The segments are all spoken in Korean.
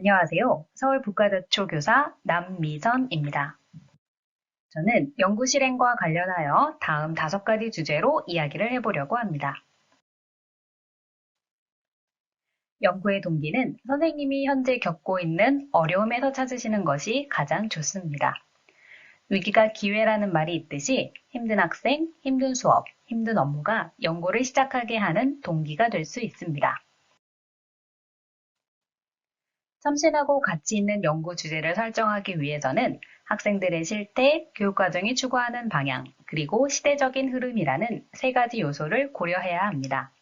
안녕하세요. 서울북가대초 교사 남미선입니다. 저는 연구 실행과 관련하여 다음 5가지 주제로 이야기를 해보려고 합니다. 연구의 동기는 선생님이 현재 겪고 있는 어려움에서 찾으시는 것이 가장 좋습니다. 위기가 기회라는 말이 있듯이 힘든 학생, 힘든 수업, 힘든 업무가 연구를 시작하게 하는 동기가 될 수 있습니다. 참신하고 가치 있는 연구 주제를 설정하기 위해서는 학생들의 실태, 교육과정이 추구하는 방향, 그리고 시대적인 흐름이라는 3가지 요소를 고려해야 합니다.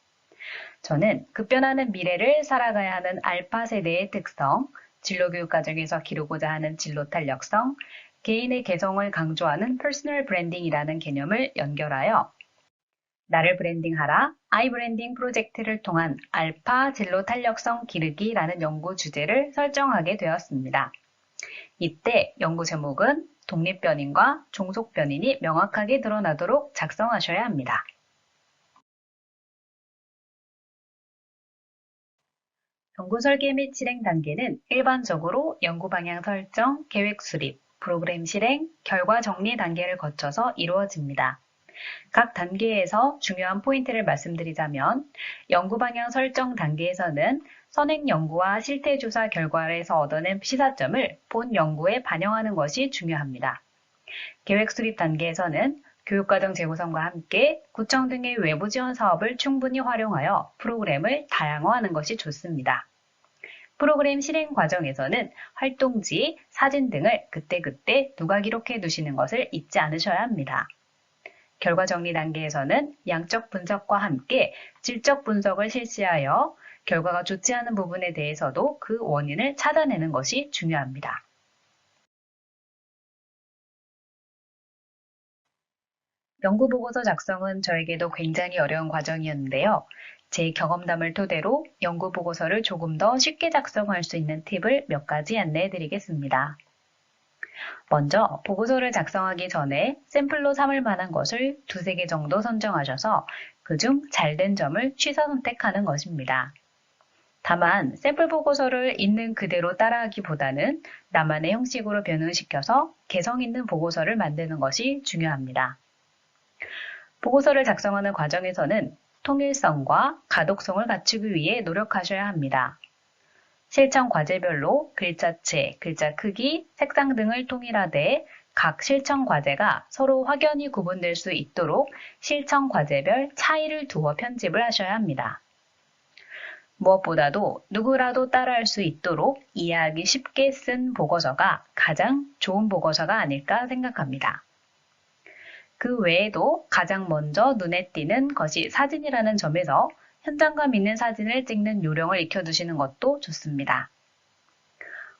저는 급변하는 미래를 살아가야 하는 알파 세대의 특성, 진로교육 과정에서 기르고자 하는 진로 탄력성, 개인의 개성을 강조하는 퍼스널 브랜딩이라는 개념을 연결하여 나를 브랜딩하라, 아이브랜딩 프로젝트를 통한 알파 진로 탄력성 기르기라는 연구 주제를 설정하게 되었습니다. 이때 연구 제목은 독립변인과 종속변인이 명확하게 드러나도록 작성하셔야 합니다. 연구 설계 및 실행 단계는 일반적으로 연구 방향 설정, 계획 수립, 프로그램 실행, 결과 정리 단계를 거쳐서 이루어집니다. 각 단계에서 중요한 포인트를 말씀드리자면 연구 방향 설정 단계에서는 선행 연구와 실태 조사 결과에서 얻어낸 시사점을 본 연구에 반영하는 것이 중요합니다. 계획 수립 단계에서는 교육과정 재구성과 함께 구청 등의 외부 지원 사업을 충분히 활용하여 프로그램을 다양화하는 것이 좋습니다. 프로그램 실행 과정에서는 활동지, 사진 등을 그때그때 누가 기록해 두시는 것을 잊지 않으셔야 합니다. 결과 정리 단계에서는 양적 분석과 함께 질적 분석을 실시하여 결과가 좋지 않은 부분에 대해서도 그 원인을 찾아내는 것이 중요합니다. 연구보고서 작성은 저에게도 굉장히 어려운 과정이었는데요. 제 경험담을 토대로 연구보고서를 조금 더 쉽게 작성할 수 있는 팁을 몇 가지 안내해 드리겠습니다. 먼저 보고서를 작성하기 전에 샘플로 삼을 만한 것을 2~3개 정도 선정하셔서 그중 잘된 점을 취사 선택하는 것입니다. 다만 샘플 보고서를 있는 그대로 따라하기보다는 나만의 형식으로 변형시켜서 개성 있는 보고서를 만드는 것이 중요합니다. 보고서를 작성하는 과정에서는 통일성과 가독성을 갖추기 위해 노력하셔야 합니다. 실천 과제별로 글자체, 글자 크기, 색상 등을 통일하되 각 실천 과제가 서로 확연히 구분될 수 있도록 실천 과제별 차이를 두어 편집을 하셔야 합니다. 무엇보다도 누구라도 따라할 수 있도록 이해하기 쉽게 쓴 보고서가 가장 좋은 보고서가 아닐까 생각합니다. 그 외에도 가장 먼저 눈에 띄는 것이 사진이라는 점에서 현장감 있는 사진을 찍는 요령을 익혀두시는 것도 좋습니다.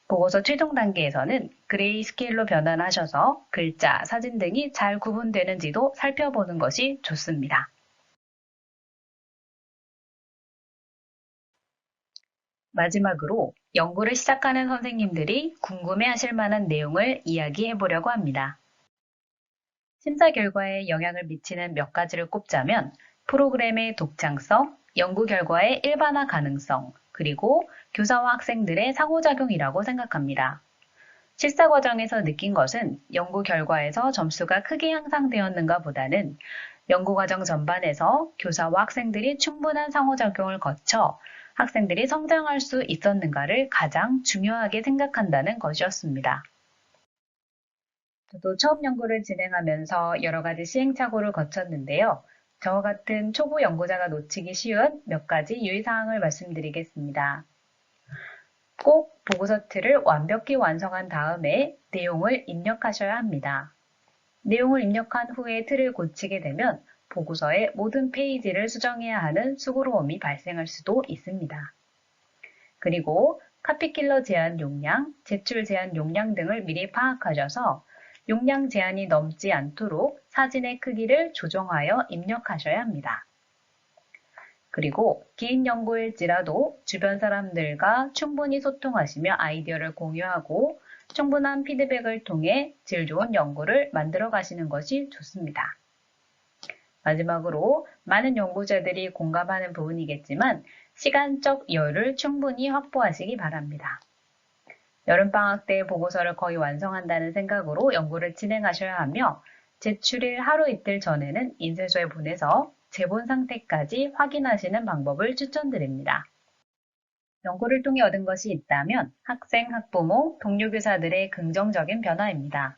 보고서 최종 단계에서는 그레이 스케일로 변환하셔서 글자, 사진 등이 잘 구분되는지도 살펴보는 것이 좋습니다. 마지막으로 연구를 시작하는 선생님들이 궁금해하실 만한 내용을 이야기해 보려고 합니다. 심사 결과에 영향을 미치는 몇 가지를 꼽자면 프로그램의 독창성, 연구 결과의 일반화 가능성, 그리고 교사와 학생들의 상호작용이라고 생각합니다. 실사 과정에서 느낀 것은 연구 결과에서 점수가 크게 향상되었는가 보다는 연구 과정 전반에서 교사와 학생들이 충분한 상호작용을 거쳐 학생들이 성장할 수 있었는가를 가장 중요하게 생각한다는 것이었습니다. 저도 처음 연구를 진행하면서 여러 가지 시행착오를 거쳤는데요. 저와 같은 초보 연구자가 놓치기 쉬운 몇 가지 유의사항을 말씀드리겠습니다. 꼭 보고서 틀을 완벽히 완성한 다음에 내용을 입력하셔야 합니다. 내용을 입력한 후에 틀을 고치게 되면 보고서의 모든 페이지를 수정해야 하는 수고로움이 발생할 수도 있습니다. 그리고 카피킬러 제한 용량, 제출 제한 용량 등을 미리 파악하셔서 용량 제한이 넘지 않도록 사진의 크기를 조정하여 입력하셔야 합니다. 그리고 긴 연구일지라도 주변 사람들과 충분히 소통하시며 아이디어를 공유하고 충분한 피드백을 통해 질 좋은 연구를 만들어 가시는 것이 좋습니다. 마지막으로 많은 연구자들이 공감하는 부분이겠지만 시간적 여유를 충분히 확보하시기 바랍니다. 여름방학 때 보고서를 거의 완성한다는 생각으로 연구를 진행하셔야 하며 제출일 하루 이틀 전에는 인쇄소에 보내서 제본 상태까지 확인하시는 방법을 추천드립니다. 연구를 통해 얻은 것이 있다면 학생, 학부모, 동료 교사들의 긍정적인 변화입니다.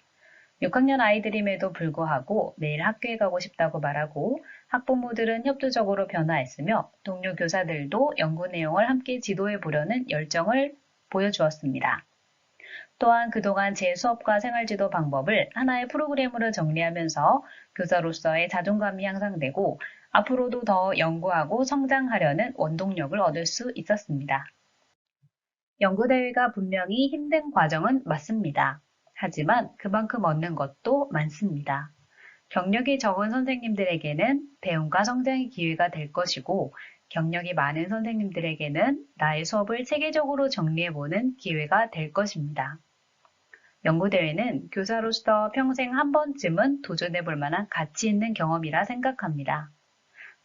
6학년 아이들임에도 불구하고 매일 학교에 가고 싶다고 말하고 학부모들은 협조적으로 변화했으며 동료 교사들도 연구 내용을 함께 지도해 보려는 열정을 보여주었습니다. 또한 그동안 제 수업과 생활지도 방법을 하나의 프로그램으로 정리하면서 교사로서의 자존감이 향상되고 앞으로도 더 연구하고 성장하려는 원동력을 얻을 수 있었습니다. 연구대회가 분명히 힘든 과정은 맞습니다. 하지만 그만큼 얻는 것도 많습니다. 경력이 적은 선생님들에게는 배움과 성장의 기회가 될 것이고, 경력이 많은 선생님들에게는 나의 수업을 체계적으로 정리해보는 기회가 될 것입니다. 연구대회는 교사로서 평생 한 번쯤은 도전해볼 만한 가치 있는 경험이라 생각합니다.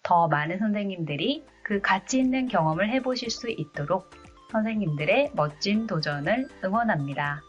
더 많은 선생님들이 그 가치 있는 경험을 해보실 수 있도록 선생님들의 멋진 도전을 응원합니다.